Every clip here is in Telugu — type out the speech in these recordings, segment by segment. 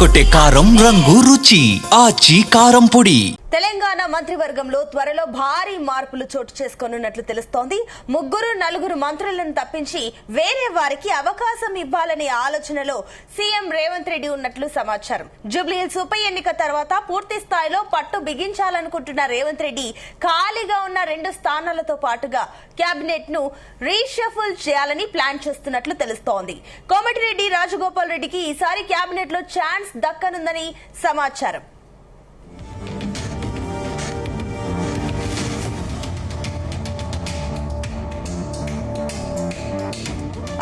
అదరగొట్టే కారం రంగు రుచి ఆచి కారం పొడి. తెలంగాణ మంత్రివర్గంలో త్వరలో భారీ మార్పులు చోటు చేసుకోనున్నట్లు తెలుస్తోంది. నలుగురు మంత్రులను తప్పించి వేరే వారికి అవకాశం ఇవ్వాలనే ఆలోచనలో సీఎం రేవంత్ రెడ్డి ఉన్నట్లు సమాచారం. జూబ్లీహిల్స్ ఉప ఎన్నిక తర్వాత పూర్తి స్థాయిలో పట్టు బిగించాలనుకుంటున్న రేవంత్ రెడ్డి ఖాళీగా ఉన్న 2 స్థానాలతో పాటుగా కేబినెట్ ను రీషఫుల్ చేయాలని ప్లాన్ చేస్తున్నట్లు తెలుస్తోంది. కోమటిరెడ్డి రాజగోపాల్ రెడ్డికి ఈసారి కేబినెట్ లో ఛాన్స్ దక్కనుందని సమాచారం.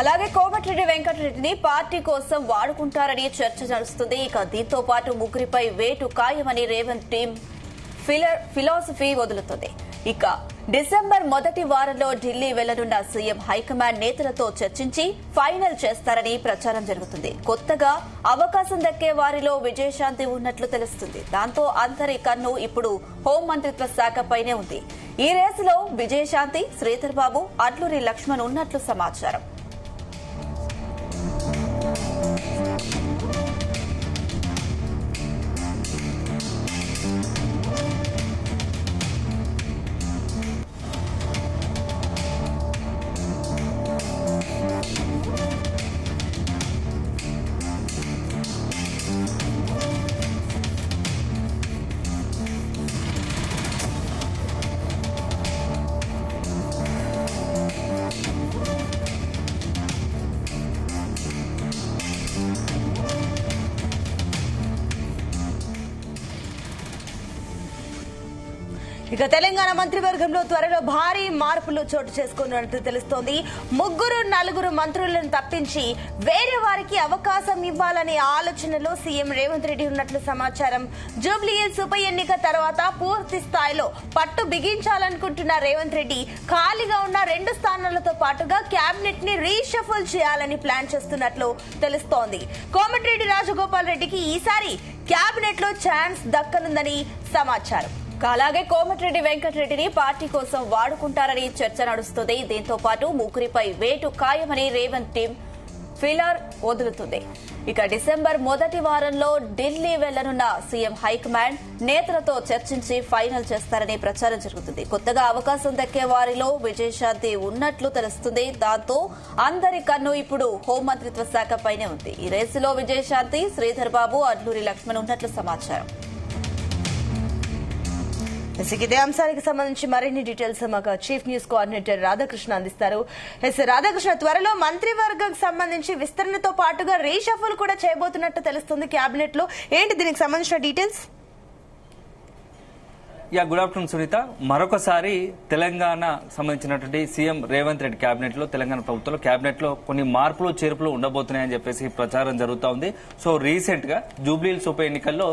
అలాగే కోమటిరెడ్డి వెంకటరెడ్డిని పార్టీ కోసం వాడుకుంటారని చర్చ నడుస్తుంది. ఇక దీంతో పాటు ముగ్గురిపై వేటు ఖాయమని రేవంత్ టీం ఫిలాసఫీ వదులుతుంది. ఇక డిసెంబర్ మొదటి వారంలో ఢిల్లీ వెళ్లనున్న సీఎం హైకమాండ్ నేతలతో చర్చించి ఫైనల్ చేస్తారని ప్రచారం జరుగుతుంది. కొత్తగా అవకాశం దక్కే వారిలో విజయశాంతి ఉన్నట్లు తెలుస్తుంది. దాంతో అందరి కన్ను ఇప్పుడు హోంమంత్రిత్వ శాఖపైనే ఉంది. ఈ రేసులో విజయశాంతి, శ్రీధర్ బాబు, అడ్లూరి లక్ష్మణ్ ఉన్నట్లు సమాచారం. ఇక తెలంగాణ మంత్రివర్గంలో త్వరలో భారీ మార్పులు చోటు చేసుకోనున్నట్లు తెలుస్తోంది. నలుగురు మంత్రులను తప్పించి వేరే వారికి అవకాశం ఇవ్వాలనే ఆలోచనలో సీఎం రేవంత్ రెడ్డి ఉన్నట్లు సమాచారం. జూబ్లీహిల్స్ ఉప ఎన్నిక తర్వాత పూర్తి స్థాయిలో పట్టు బిగించాలనుకుంటున్న రేవంత్ రెడ్డి ఖాళీగా ఉన్న 2 స్థానాలతో పాటుగా కేబినెట్ ని రీషఫుల్ చేయాలని ప్లాన్ చేస్తున్నట్లు తెలుస్తోంది. కోమటిరెడ్డి రాజగోపాల్ రెడ్డికి ఈసారి కేబినెట్ లో ఛాన్స్ దక్కనుందని సమాచారం. అలాగే కోమటిరెడ్డి వెంకటరెడ్డిని పార్టీ కోసం వాడుకుంటారని చర్చ నడుస్తుంది. దీంతో పాటు ముగ్గురిపై వేటు ఖాయమని రేవంత్ టీం ఫిలార్ వదులుతుంది. ఇక డిసెంబర్ మొదటి వారంలో ఢిల్లీ వెళ్లనున్న సీఎం హైకమాండ్ నేతలతో చర్చించి ఫైనల్ చేస్తారని ప్రచారం జరుగుతుంది. కొత్తగా అవకాశం దక్కే వారిలో విజయశాంతి ఉన్నట్లు తెలుస్తుంది. దాంతో అందరి కన్ను ఇప్పుడు హోంమంత్రిత్వ శాఖపైనే ఉంది. ఈ రేసులో విజయశాంతి, శ్రీధర్ బాబు, అడ్లూరి లక్ష్మణ్ ఉన్నట్లు సమాచారం. ఇదే అంశానికి సంబంధించి మరిన్ని డీటెయిల్స్ మాకు చీఫ్ న్యూస్ కోఆర్డినేటర్ రాధాకృష్ణ అందిస్తారు. రాధాకృష్ణ, త్వరలో మంత్రివర్గం సంబంధించి విస్తరణతో పాటుగా రీషఫుల్ కూడా చేయబోతున్నట్టు తెలుస్తుంది కేబినెట్ లో. ఏంటి దీనికి సంబంధించిన డీటెయిల్స్? Good afternoon Sunitha. మరొకసారి తెలంగాణ సంబంధించినటువంటి సీఎం రేవంత్ రెడ్డి కేబినెట్ లో, తెలంగాణ ప్రభుత్వంలో కేబినెట్ లో కొన్ని మార్పులు చేర్పులు ఉండబోతున్నాయని చెప్పేసి ప్రచారం జరుగుతూ ఉంది. సో రీసెంట్ గా జూబ్లీహిల్స్ ఉప ఎన్నికల్లో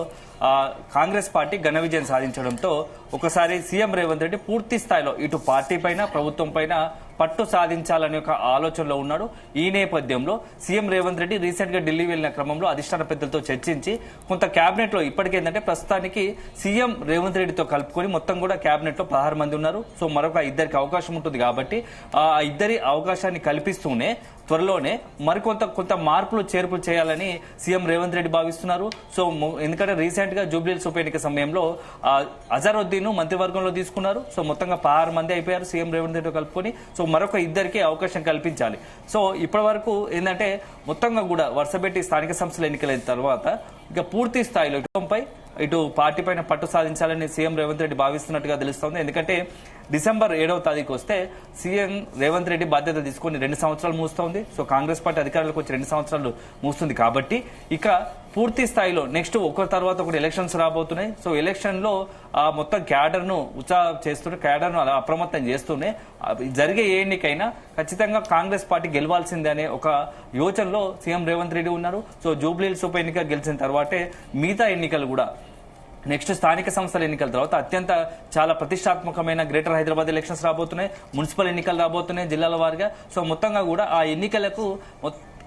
కాంగ్రెస్ పార్టీ ఘన విజయం సాధించడంతో ఒకసారి సీఎం రేవంత్ రెడ్డి పూర్తి స్థాయిలో ఇటు పార్టీ పైన, ప్రభుత్వం పైన పట్టు సాధించాలనే ఒక ఆలోచనలో ఉన్నాడు. ఈ నేపథ్యంలో సీఎం రేవంత్ రెడ్డి రీసెంట్ గా ఢిల్లీ వెళ్లిన క్రమంలో అధిష్టాన పెద్దలతో చర్చించి కొంత కేబినెట్ లో ఇప్పటికేంటంటే ప్రస్తుతానికి సీఎం రేవంత్ రెడ్డితో కలుపుకొని మొత్తం కూడా కేబినెట్ లో 16 మంది ఉన్నారు. సో మరొక ఇద్దరికి అవకాశం ఉంటుంది కాబట్టి ఆ ఇద్దరి అవకాశాన్ని కల్పిస్తూనే త్వరలోనే కొంత మార్పులు చేర్పులు చేయాలని సీఎం రేవంత్ రెడ్డి భావిస్తున్నారు. సో ఎందుకంటే రీసెంట్ గా జూబ్లీహిల్స్ ఉప ఎన్నిక సమయంలో అజరుద్దీన్ మంత్రివర్గంలో తీసుకున్నారు. సో మొత్తంగా 16 మంది అయిపోయారు సీఎం రేవంత్ రెడ్డితో కలుపుకొని. సో మరొక ఇద్దరికి అవకాశం కల్పించాలి. సో ఇప్పటి వరకు ఏంటంటే మొత్తంగా కూడా వరుసపెట్టి స్థానిక సంస్థల ఎన్నికలైన తర్వాత ఇక పూర్తి స్థాయిలో ఇటు పార్టీ పైన పట్టు సాధించాలని సీఎం రేవంత్ రెడ్డి భావిస్తున్నట్టుగా తెలుస్తోంది. ఎందుకంటే డిసెంబర్ 7వ తారీఖు వస్తే సీఎం రేవంత్ రెడ్డి బాధ్యత తీసుకుని 2 సంవత్సరాలు మూస్తోంది. సో కాంగ్రెస్ పార్టీ అధికారులకు వచ్చి 2 సంవత్సరాలు మూస్తుంది కాబట్టి ఇక పూర్తి స్థాయిలో నెక్స్ట్ ఒకరి తర్వాత ఒకటి ఎలక్షన్స్ రాబోతున్నాయి. సో ఎలక్షన్ లో మొత్తం క్యాడర్ ను ఉత్సాహ చేస్తూనే, క్యాడర్ ను అలా అప్రమత్తం చేస్తూనే జరిగే ఏ ఎన్నికైనా ఖచ్చితంగా కాంగ్రెస్ పార్టీ గెలవాల్సిందే అనే ఒక యోచనలో సీఎం రేవంత్ రెడ్డి ఉన్నారు. సో జూబ్లీహిల్స్ ఉప ఎన్నిక గెలిచిన తర్వాతే మిగతా ఎన్నికలు కూడా నెక్స్ట్ స్థానిక సంస్థల ఎన్నికల తర్వాత అత్యంత చాలా ప్రతిష్టాత్మకమైన గ్రేటర్ హైదరాబాద్ ఎలక్షన్స్ రాబోతున్నాయి, మున్సిపల్ ఎన్నికలు రాబోతున్నాయి జిల్లాల వారిగా. సో మొత్తంగా కూడా ఆ ఎన్నికలకు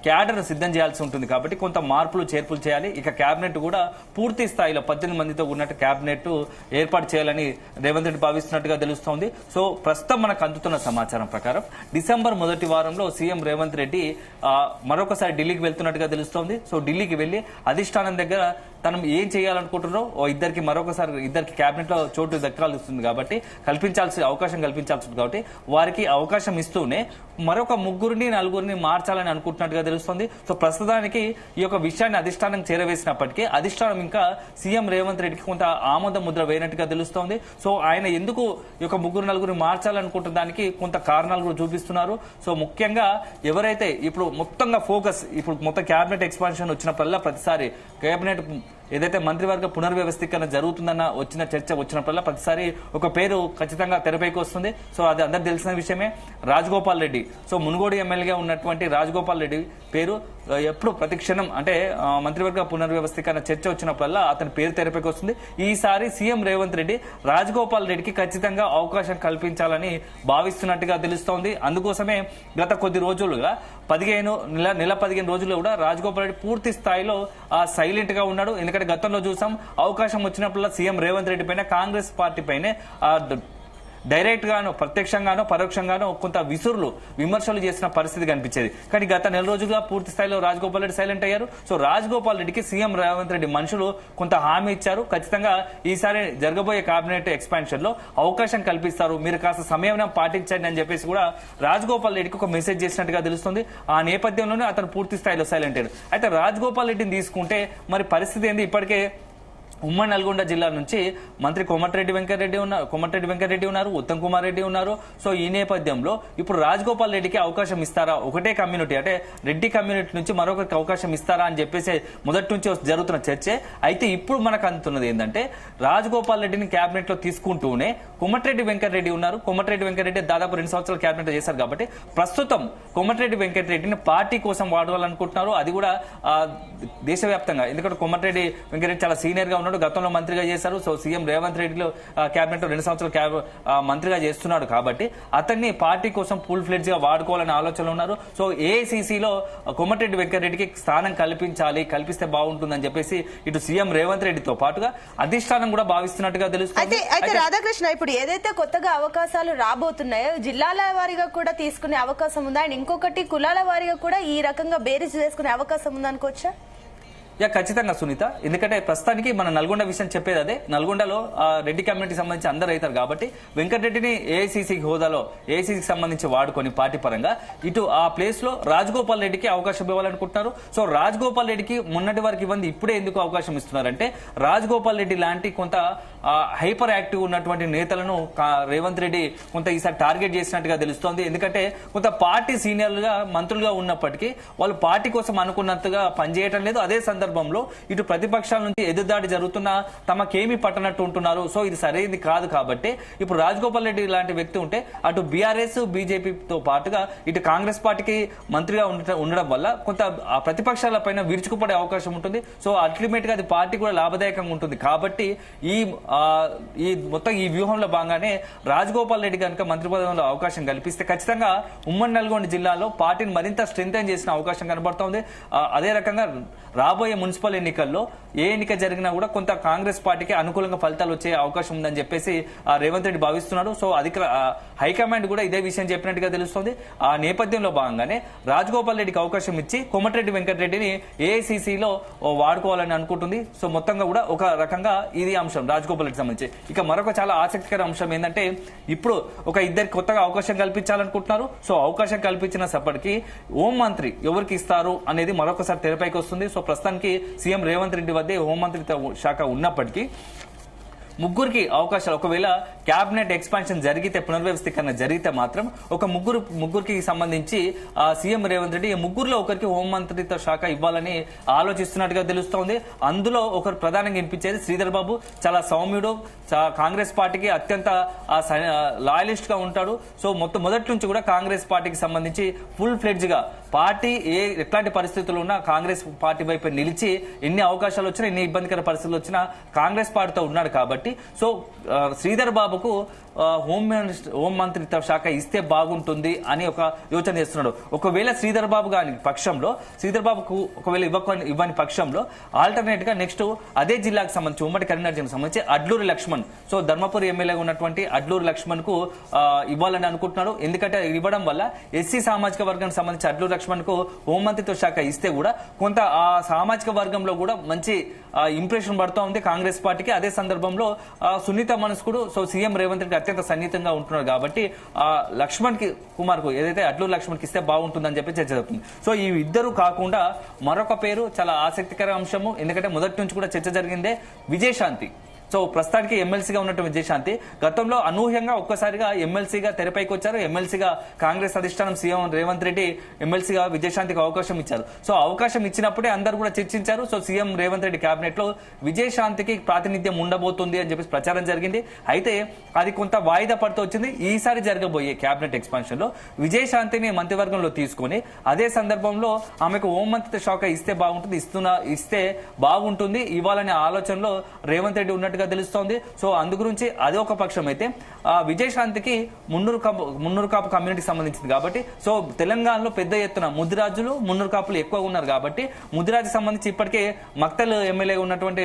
క్యాడర్ సిద్ధం చేయాల్సి ఉంటుంది కాబట్టి కొంత మార్పులు చేర్పులు చేయాలి. ఇక కేబినెట్ కూడా పూర్తి స్థాయిలో 18 మందితో ఉన్నట్టు కేబినెట్ ఏర్పాటు చేయాలని రేవంత్ రెడ్డి భావిస్తున్నట్టుగా తెలుస్తోంది. సో ప్రస్తుతం మనకు అందుతున్న సమాచారం ప్రకారం డిసెంబర్ మొదటి వారంలో సీఎం రేవంత్ రెడ్డి మరొకసారి ఢిల్లీకి వెళ్తున్నట్టుగా తెలుస్తోంది. సో ఢిల్లీకి వెళ్లి అధిష్టానం దగ్గర తను ఏం చేయాలనుకుంటున్నారో ఇద్దరికి కేబినెట్ లో చోటు దక్కాల్సింది కాబట్టి అవకాశం కల్పించాల్సింది కాబట్టి వారికి అవకాశం ఇస్తూనే మరొక 3-4 మార్చాలని అనుకుంటున్నట్టుగా తెలుస్తోంది. సో ప్రస్తుతానికి ఈ యొక్క విషయాన్ని అధిష్టానం చేరవేసినప్పటికీ అధిష్టానం ఇంకా సీఎం రేవంత్ రెడ్డికి కొంత ఆమోద ముద్ర వేయనట్టుగా తెలుస్తోంది. సో ఆయన ఎందుకు ఈ యొక్క 3-4 మార్చాలనుకుంటున్న దానికి కొంత కారణాలు కూడా చూపిస్తున్నారు. సో ముఖ్యంగా ఎవరైతే ఇప్పుడు మొత్తంగా ఫోకస్ మొత్తం కేబినెట్ ఎక్స్పాన్షన్ వచ్చినప్పుడల్లా ప్రతిసారి కేబినెట్ ఏదైతే మంత్రివర్గ పునర్వ్యవస్థీకరణ జరుగుతుందన్న చర్చ వచ్చినప్పుడల్లా ప్రతిసారి ఒక పేరు ఖచ్చితంగా తెరపైకి వస్తుంది. సో అది అందరికి తెలిసిన విషయమే, రాజగోపాల్ రెడ్డి. సో మునుగోడు ఎమ్మెల్యేగా ఉన్నటువంటి రాజగోపాల్ రెడ్డి పేరు ఎప్పుడు ప్రతిక్షణం అంటే మంత్రివర్గ పునర్వ్యవస్థీకరణ చర్చ వచ్చినప్పుడల్లా అతని పేరు తెరపైకి వస్తుంది. ఈసారి సీఎం రేవంత్ రెడ్డి రాజగోపాల్ రెడ్డికి ఖచ్చితంగా అవకాశం కల్పించాలని భావిస్తున్నట్టుగా తెలుస్తోంది. అందుకోసమే గత కొద్ది రోజులుగా 15 రోజుల్లో కూడా రాజగోపాల్ రెడ్డి పూర్తి స్థాయిలో సైలెంట్ గా ఉన్నాడు. ఎందుకంటే గతంలో చూసాం అవకాశం వచ్చినప్పుడు సీఎం రేవంత్ రెడ్డి పైన కాంగ్రెస్ పార్టీ పైనే డైరెక్ట్ గానో ప్రత్యక్షంగానో పరోక్షంగానో కొంత విమర్శలు చేసిన పరిస్థితి కనిపించేది. కానీ గత నెల రోజులుగా పూర్తి స్థాయిలో రాజగోపాల్ రెడ్డి సైలెంట్ అయ్యారు. సో రాజగోపాల్ రెడ్డికి సీఎం రేవంత్ రెడ్డి మనుషులు కొంత హామీ ఇచ్చారు. ఖచ్చితంగా ఈసారి జరగబోయే కేబినెట్ ఎక్స్పాన్షన్ లో అవకాశం కల్పిస్తారు, మీరు కాస్త సమయం పాటించండి అని చెప్పేసి కూడా రాజగోపాల్ రెడ్డికి ఒక మెసేజ్ చేసినట్టుగా తెలుస్తుంది. ఆ నేపథ్యంలోనే అతను పూర్తి స్థాయిలో సైలెంట్ అయ్యారు. అయితే రాజగోపాల్ రెడ్డిని తీసుకుంటే మరి పరిస్థితి ఏంది? ఇప్పటికే ఉమ్మడి నల్గొండ జిల్లా నుంచి మంత్రి కోమటిరెడ్డి వెంకటరెడ్డి ఉన్నారు, ఉత్తమ్ కుమార్ రెడ్డి ఉన్నారు. సో ఈ నేపథ్యంలో ఇప్పుడు రాజగోపాల్ రెడ్డికి అవకాశం ఇస్తారా, ఒకటే కమ్యూనిటీ అంటే రెడ్డి కమ్యూనిటీ నుంచి మరొకరికి అవకాశం ఇస్తారా అని చెప్పేసి మొదటి నుంచి జరుగుతున్న చర్చే. అయితే ఇప్పుడు మనకు అందుతున్నది ఏంటంటే రాజగోపాల్ రెడ్డిని కేబినెట్ లో తీసుకుంటూనే కోమటిరెడ్డి వెంకటరెడ్డి ఉన్నారు. కోమటిరెడ్డి వెంకటరెడ్డి దాదాపు 2 సంవత్సరాలు కేబినెట్ లో చేశారు కాబట్టి ప్రస్తుతం కోమటిరెడ్డి వెంకటరెడ్డిని పార్టీ కోసం వాడాలనుకుంటున్నారు. అది కూడా దేశవ్యాప్తంగా, ఎందుకంటే కోమటిరెడ్డి వెంకటరెడ్డి చాలా సీనియర్ గా ఉన్నారు, గతంలో మంత్రిగా చేశారు. సో సీఎం రేవంత్ రెడ్డిలో కేబినెట్ లో 2 సంవత్సరాలు మంత్రిగా చేస్తున్నాడు కాబట్టి అతన్ని పార్టీ కోసం ఫుల్ ఫ్లెడ్జ్ గా వాడుకోవాలనే ఆలోచనలు ఉన్నారు. సో ఏఐసీసీలో కోమటిరెడ్డి వెంకటరెడ్డికి స్థానం కల్పిస్తే బాగుంటుందని చెప్పేసి ఇటు సీఎం రేవంత్ రెడ్డితో పాటుగా అధిష్టానం కూడా భావిస్తున్నట్టుగా తెలుస్తుంది. అయితే రాధాకృష్ణ, ఇప్పుడు ఏదైతే కొత్తగా అవకాశాలు రాబోతున్నాయో జిల్లాల వారీగా కూడా తీసుకునే అవకాశం ఉందా, అండ్ ఇంకొకటి కులాల వారీగా కూడా ఈ రకంగా బేరీజ్ వేసుకునే అవకాశం ఉందనుకోవచ్చా? ఖచ్చితంగా సునీత, ఎందుకంటే ప్రస్తుతానికి మన నల్గొండ విషయం చెప్పేది అదే. నల్గొండలో రెడ్డి కమ్యూనిటీ సంబంధించి అందరూ అవుతారు కాబట్టి వెంకటరెడ్డిని ఏఐసీసీ హోదాలో ఏఐసీసీకి సంబంధించి వాడుకొని పార్టీ పరంగా ఇటు ఆ ప్లేస్ లో రాజగోపాల్ రెడ్డికి అవకాశం ఇవ్వాలనుకుంటున్నారు. సో రాజగోపాల్ రెడ్డికి మొన్నటి వరకు ఇవ్వండి, ఇప్పుడే ఎందుకు అవకాశం ఇస్తున్నారంటే రాజగోపాల్ రెడ్డి లాంటి కొంత హైపర్ యాక్టివ్ ఉన్నటువంటి నేతలను రేవంత్ రెడ్డి కొంత ఈసారి టార్గెట్ చేసినట్టుగా తెలుస్తోంది. ఎందుకంటే కొంత పార్టీ సీనియర్లుగా మంత్రులుగా ఉన్నప్పటికీ వాళ్ళు పార్టీ కోసం అనుకున్నట్టుగా పనిచేయటం లేదు. అదే సందర్భంలో ఇటు ప్రతిపక్షాల నుంచి ఎదురుదాడి జరుగుతున్నా తమకేమీ పట్టనట్టు ఉంటున్నారు. సో ఇది సరైనది కాదు కాబట్టి ఇప్పుడు రాజగోపాల్ రెడ్డి లాంటి వ్యక్తి ఉంటే అటు బీఆర్ఎస్ బీజేపీతో పాటుగా ఇటు కాంగ్రెస్ పార్టీకి మంత్రిగా ఉండడం వల్ల కొంత ప్రతిపక్షాల పైన విరుచుకుపడే అవకాశం ఉంటుంది. సో అల్టిమేట్ గా అది పార్టీ కూడా లాభదాయకంగా ఉంటుంది. కాబట్టి ఈ మొత్తం ఈ వ్యూహంలో భాగంగానే రాజగోపాల్ రెడ్డి కనుక మంత్రి పదవిలో అవకాశం కల్పిస్తే ఖచ్చితంగా ఉమ్మడి నల్గొండ జిల్లాలో పార్టీని మరింత స్ట్రెంథెన్ చేసిన అవకాశం కనబడుతోంది. అదే రకంగా రాబోయే మున్సిపల్ ఎన్నికల్లో ఏ ఎన్నిక జరిగినా కూడా కొంత కాంగ్రెస్ పార్టీకి అనుకూలంగా ఫలితాలు వచ్చే అవకాశం ఉందని చెప్పేసి రేవంత్ రెడ్డి భావిస్తున్నాడు. సో హైకమాండ్ కూడా ఇదే విషయం చెప్పినట్టుగా తెలుస్తోంది. ఆ నేపథ్యంలో భాగంగానే రాజగోపాల్ రెడ్డికి అవకాశం ఇచ్చి కోమటిరెడ్డి వెంకటరెడ్డిని ఏఐసీసీలో వాడుకోవాలని అనుకుంటుంది. సో మొత్తంగా కూడా ఒక రకంగా ఇది అంశం రాజగోపాల్ రెడ్డి సంబంధించి. ఇక మరొక చాలా ఆసక్తికర అంశం ఏంటంటే ఇప్పుడు ఒక ఇద్దరికి కొత్తగా అవకాశం కల్పించాలనుకుంటున్నారు. సో అవకాశం కల్పించినప్పటికీ హోం మంత్రి ఎవరికి ఇస్తారు అనేది మరొకసారి తెరపైకి వస్తుంది. సో ప్రస్తుతానికి సీఎం రేవంత్ రెడ్డి వద్దే హోంమంత్రిత్వ శాఖ ఉన్నప్పటికీ ముగ్గురికి అవకాశాలు, ఒకవేళ కేబినెట్ ఎక్స్పాన్షన్ జరిగితే పునర్వ్యవస్థీకరణ జరిగితే మాత్రం ఒక ముగ్గురికి సంబంధించి సీఎం రేవంత్ రెడ్డి ముగ్గురులో ఒకరికి హోంమంత్రిత్వ శాఖ ఇవ్వాలని ఆలోచిస్తున్నట్టుగా తెలుస్తోంది. అందులో ఒకరు ప్రధానంగా వినిపించేది శ్రీధర్ బాబు. చాలా సౌమ్యుడు, కాంగ్రెస్ పార్టీకి అత్యంత లాయలిస్ట్ గా ఉంటాడు. సో మొదటి నుంచి కూడా కాంగ్రెస్ పార్టీకి సంబంధించి ఫుల్ ఫ్లెడ్జ్ గా పార్టీ ఎట్లాంటి పరిస్థితులు ఉన్నా కాంగ్రెస్ పార్టీ వైపు నిలిచి ఎన్ని అవకాశాలు వచ్చినా ఎన్ని ఇబ్బందికర పరిస్థితులు వచ్చినా కాంగ్రెస్ పార్టీతో ఉన్నాడు కాబట్టి సో శ్రీధర్ బాబుకు హోం మంత్రిత్వ శాఖ ఇస్తే బాగుంటుంది అని ఒక యోచన చేస్తున్నాడు. ఒకవేళ శ్రీధర్ బాబు గారి పక్షంలో శ్రీధర్ బాబుకు ఒకవేళ ఇవ్వని పక్షంలో ఆల్టర్నేట్ గా నెక్స్ట్ అదే జిల్లాకు సంబంధించి ఉమ్మడి కరీంనగర్ జిల్లాకు సంబంధించి అడ్లూరి లక్ష్మణ్ సో ధర్మపురి ఎమ్మెల్యేగా ఉన్నటువంటి అడ్లూరి లక్ష్మణ్ కు ఇవ్వాలని అనుకుంటున్నాడు. ఎందుకంటే ఇవ్వడం వల్ల ఎస్సీ సామాజిక వర్గానికి సంబంధించి అడ్లూరి లక్ష్మణ్ కు హోంమంత్రిత్వ శాఖ ఇస్తే కూడా కొంత ఆ సామాజిక వర్గంలో కూడా మంచి ఇంప్రెషన్ పడుతూ ఉంది కాంగ్రెస్ పార్టీకి. అదే సందర్భంలో సునీత మనస్కుడు సో సీఎం రేవంత్ రెడ్డి అత్యంత సన్నిహితంగా ఉంటున్నారు కాబట్టి లక్ష్మణ్ కుమార్ కు ఏదైతే అడ్లూరు లక్ష్మణ్ కి ఇస్తే బాగుంటుందని చెప్పి చర్చ జరుగుతుంది. సో ఈ ఇద్దరు కాకుండా మరొక పేరు చాలా ఆసక్తికర అంశము, ఎందుకంటే మొదటి నుంచి కూడా చర్చ జరిగిందే విజయశాంతి. సో ప్రస్తుతానికి ఎమ్మెల్సీగా ఉన్నటువంటి విజయశాంతి గతంలో అనూహ్యంగా ఒక్కసారిగా ఎమ్మెల్సీగా తెరపైకి వచ్చారు. ఎమ్మెల్సీగా కాంగ్రెస్ అధిష్టానం సీఎం రేవంత్ రెడ్డి ఎమ్మెల్సీగా విజయశాంతికి అవకాశం ఇచ్చారు. సో అవకాశం ఇచ్చినప్పుడే అందరూ కూడా చర్చించారు. So CM Revanth Reddy cabinet లో విజయశాంతికి ప్రాతినిధ్యం ఉండబోతుంది అని చెప్పి ప్రచారం జరిగింది. అయితే అది కొంత వాయిదా పడుతూ వచ్చింది. ఈసారి జరగబోయే కేబినెట్ ఎక్స్పాన్షన్ లో విజయశాంతిని మంత్రివర్గంలో తీసుకుని అదే సందర్భంలో ఆమెకు హోంమంత్రిత్వ శాఖ ఇస్తే బాగుంటుంది, ఇస్తే బాగుంటుంది ఇవ్వాలనే ఆలోచనలో రేవంత్ రెడ్డి ఉన్నట్టుగా తెలుస్తోంది. సో అందు గురించి అదే ఒక పక్షం అయితే విజయశాంతికి మున్నూరు కాపు కమ్యూనిటీకి సంబంధించింది కాబట్టి సో తెలంగాణలో పెద్ద ఎత్తున ముదిరాజులు మున్నూరు కాపులు ఎక్కువగా ఉన్నారు కాబట్టి ముదిరాజు సంబంధించి ఇప్పటికే మక్తల్ ఎమ్మెల్యే ఉన్నటువంటి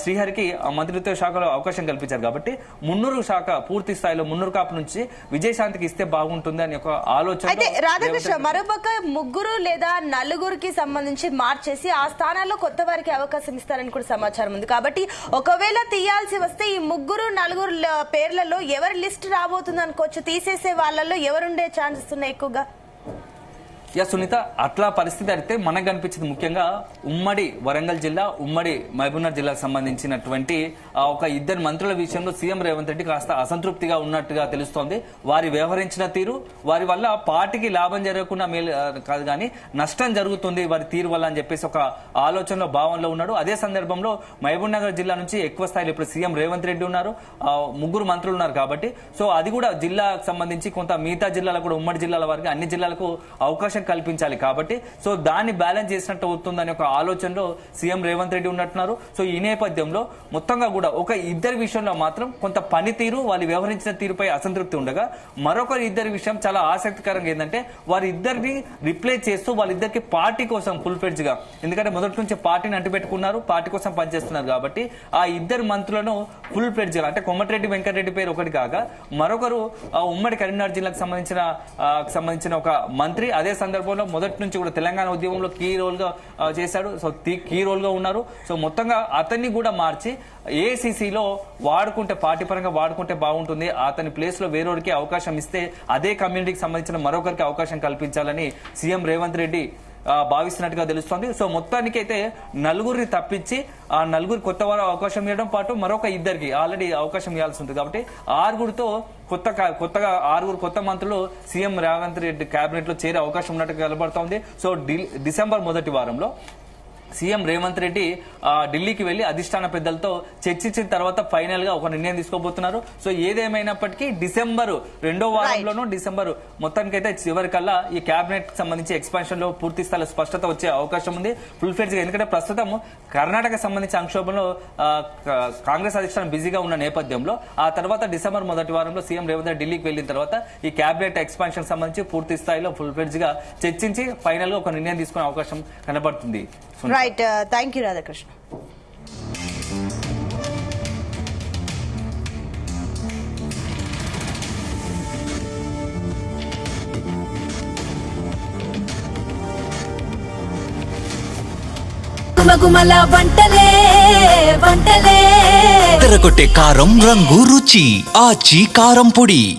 శ్రీహరికి మంత్రిత్వ శాఖలో అవకాశం కల్పించారు కాబట్టి మున్నూరు శాఖ పూర్తి స్థాయిలో మున్నూరు కాపు నుంచి విజయశాంతికి ఇస్తే బాగుంటుంది అని ఒక ఆలోచన. అయితే రాధాకృష్ణ మరోపక్క ముగ్గురు లేదా నలుగురికి సంబంధించి మార్చేసి ఆ స్థానాల్లో కొత్త వారికి అవకాశం ఇస్తారని కూడా సమాచారం ఉంది కాబట్టి ఒకవేళ తీయాల్సి వస్తే ఈ ముగ్గురు నలుగురు పేర్లలో ఎవరి లిస్ట్ రాబోతుంది అనుకోవచ్చు, తీసేసే వాళ్ళల్లో ఎవరుండే ఛాన్సెస్ ఉన్నాయి ఎక్కువగా? సునీత అట్లా పరిస్థితి అయితే మనకు కనిపించింది ముఖ్యంగా ఉమ్మడి వరంగల్ జిల్లా ఉమ్మడి మహబూబ్నగర్ జిల్లాకు సంబంధించినటువంటి ఒక ఇద్దరు మంత్రుల విషయంలో సీఎం రేవంత్ రెడ్డి కాస్త అసంతృప్తిగా ఉన్నట్టుగా తెలుస్తోంది. వారి వ్యవహరించిన తీరు వారి వల్ల పార్టీకి లాభం జరగకుండా మేలు కాదు కానీ నష్టం జరుగుతుంది వారి తీరు వల్ల అని చెప్పేసి ఒక ఆలోచనలో భావనలో ఉన్నాడు. అదే సందర్భంలో మహబూబ్నగర్ జిల్లా నుంచి ఎక్కువ స్థాయిలో ఇప్పుడు సీఎం రేవంత్ రెడ్డి ఉన్నారు, ముగ్గురు మంత్రులు ఉన్నారు కాబట్టి సో అది కూడా జిల్లాకు సంబంధించి కొంత మిగతా జిల్లాలకు కూడా ఉమ్మడి జిల్లాల వారికి అన్ని జిల్లాలకు అవకాశం కల్పించాలి కాబట్టి సో దాన్ని బ్యాలెన్స్ చేసినట్టు అవుతుందని ఒక ఆలోచనలో సీఎం రేవంత్ రెడ్డి ఉన్నట్టున్నారు. సో ఈ నేపథ్యంలో మొత్తంగా కూడా ఒక ఇద్దరి విషయంలో మాత్రం కొంత పనితీరు వాళ్ళు వ్యవహరించిన తీరుపై అసంతృప్తి ఉండగా మరొకరి ఇద్దరి విషయం చాలా ఆసక్తికరంగా ఏంటంటే వారిద్దరిని రిప్లేస్ చేస్తూ వాళ్ళిద్దరికి పార్టీ కోసం ఫుల్ ఫ్లెడ్జ్ గా, ఎందుకంటే మొదటి నుంచి పార్టీని అంటిపెట్టుకున్నారు, పార్టీ కోసం పనిచేస్తున్నారు కాబట్టి ఆ ఇద్దరు మంత్రులను ఫుల్ ఫ్లెడ్జ్ గా అంటే కోమటిరెడ్డి వెంకటరెడ్డి పేరు ఒకటి కాక మరొకరు ఉమ్మడి కరీంనగర్ జిల్లాకు సంబంధించిన ఒక మంత్రి అదే సందర్భంలో మొదటి నుంచి కూడా తెలంగాణ ఉద్యమంలో కీ రోల్ గా చేశాడు. సో కీ రోల్ గా ఉన్నారు. సో మొత్తంగా అతన్ని కూడా మార్చి ఏఐసీసీలో వాడుకుంటే పార్టీ పరంగా వాడుకుంటే బాగుంటుంది, అతని ప్లేస్ లో వేరొకరికి అవకాశం ఇస్తే అదే కమ్యూనిటీకి సంబంధించిన మరొకరికి అవకాశం కల్పించాలని సీఎం రేవంత్ రెడ్డి భావిస్తున్నట్టుగా తెలుస్తోంది. సో మొత్తానికి అయితే నలుగురిని తప్పించి ఆ నలుగురు కొత్త వారు అవకాశం ఇవ్వడం పాటు మరొక ఇద్దరికి ఆల్రెడీ అవకాశం ఇవ్వాల్సి ఉంటుంది కాబట్టి ఆరుగురితో కొత్తగా ఆరుగురు కొత్త మంత్రులు సీఎం రేవంత్ రెడ్డి కేబినెట్ లో చేరే అవకాశం ఉన్నట్టుగా కనబడుతోంది. సో డిసెంబర్ మొదటి వారంలో సీఎం రేవంత్ రెడ్డి ఢిల్లీకి వెళ్లి అధిష్టాన పెద్దలతో చర్చించిన తర్వాత ఫైనల్ గా ఒక నిర్ణయం తీసుకోబోతున్నారు. సో ఏదేమైనప్పటికీ డిసెంబర్ రెండో వారంలోనూ డిసెంబర్ మొత్తానికైతే చివరికల్లా ఈ కేబినెట్ సంబంధించి ఎక్స్పాన్షన్ లో పూర్తి స్థాయి స్పష్టత వచ్చే అవకాశం ఉంది ఫుల్ ఫ్లెడ్జ్ గా. ఎందుకంటే ప్రస్తుతం కర్ణాటక సంబంధించి సంక్షోభంలో కాంగ్రెస్ అధిష్టానం బిజీగా ఉన్న నేపథ్యంలో ఆ తర్వాత డిసెంబర్ మొదటి వారంలో సీఎం రేవంత్ రెడ్డి ఢిల్లీకి వెళ్లిన తర్వాత ఈ కేబినెట్ ఎక్స్పాన్షన్ సంబంధించి పూర్తి స్థాయిలో ఫుల్ ఫ్లెడ్జ్ గా చర్చించి ఫైనల్ గా ఒక నిర్ణయం తీసుకునే అవకాశం కనబడుతుంది. Right, thank you Radhakrishna. గుమగుమల వంటలే తెరకొట్టే కారం రంగు రుచి ఆచి కారం పొడి.